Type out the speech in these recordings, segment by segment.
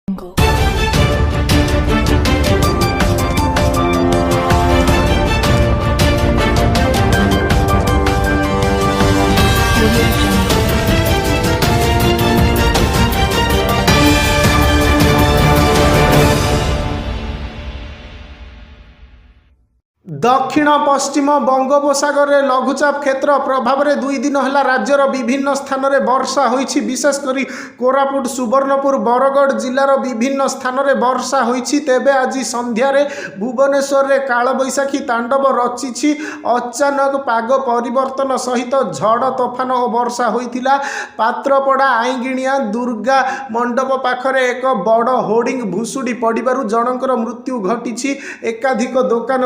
Jungle. Audio Jungle. दक्षिण पश्चिम बंगोपसागर में लघुचाप क्षेत्र प्रभाव में 2 दिन है राज्यर विभिन्न स्थान में वर्षा होईछि। विशेषकर कोरापुट सुवर्णपुर बरगढ़ जिलार विभिन्न स्थान में वर्षा होईछि। तेबे आज संध्यारे भुवनेश्वर में कालबैशाखी तांडव रचिछि। अचानक पाग परिवर्तन सहित झड़ तोफान और वर्षा होइथिला। पात्रपड़ा आईगिणिया दुर्गा मंडप पाखरे एक बड़ होर्डिंग भुशुड़ी पड़ू जनकर मृत्यु घटी। एकाधिक दोकान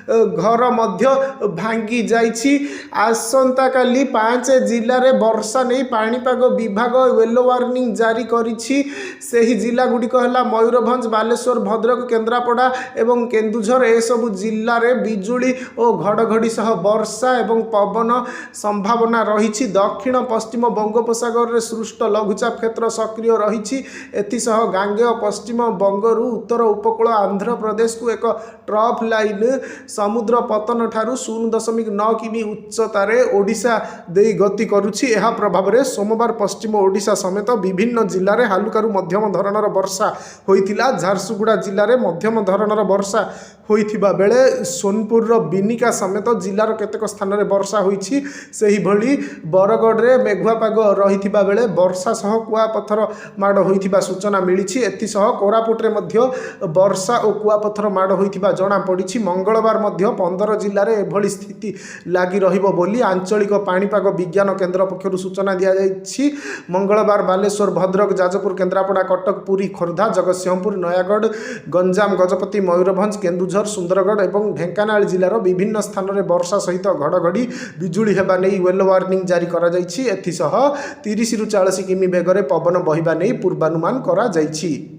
घर मध्य भांगी जाइछि। आसंता काली 5 जिले में वर्षा नहीं पाणीपाग विभाग येलो वार्निंग जारी करिछि। सेही जिला गुड़िक है मयूरभंज बालेश्वर भद्रक केन्द्रापड़ा एवं केन्दुझर एसबू जिले में बिजुली और घड़घड़ी सह वर्षा एवं पवन संभावना रही। दक्षिण पश्चिम बंगोपसागर में सृष्ट लघुचाप क्षेत्र सक्रिय रही। एथिसह गांगेय पश्चिम बंगरू उत्तर उपकूल आंध्र प्रदेश को एक ट्रफ लाइन समुद्र पतन ठारू 0.9 किमी उच्चतार ओडिशा दे गति करुछि। यह प्रभाव में सोमवार पश्चिम ओडिशा समेत विभिन्न जिले में हालुकारु मध्यम धरणर वर्षा होइथिला। झारसुगुड़ा जिले में मध्यम धरणर वर्षा होइथिबा बेले सोनपुर बिनिका समेत जिलार केतेक स्थान में वर्षा होइछि। सेही भली बरगढ़ रे मेघुआ पाग रहिथिबा बेले वर्षा सह कुआपथर माड़ होइथिबा सूचना मिलिछि। एथिसह कोरापुट रे मध्य वर्षा और कुआपथर माड़ होइथिबा जणा पड़िछि। मंगलवार मध्य 15 जिले में एभली स्थिति लगी रहिबो बोली आंचलिक पाणीपाग विज्ञान केन्द्र पक्षरु सूचना दिया जाइछि। मंगलवार बालेश्वर भद्रक जाजपुर केन्द्रापड़ा कटक पुरी खोर्धा जगतसिंहपुर नयागढ़ गंजाम गजपति मयूरभंज केन्दुझर सुंदरगढ़ और ढेंकानाल जिलार विभिन्न स्थान में वर्षा सहित घड़घड़ी बिजुली हेबा नहीं येलो वार्निंग जारी करा जाइछि। एथिसह 30 ରୁ 40 किमी बेगर पवन बहिबा नहीं पूर्वानुमान करा जाइछि।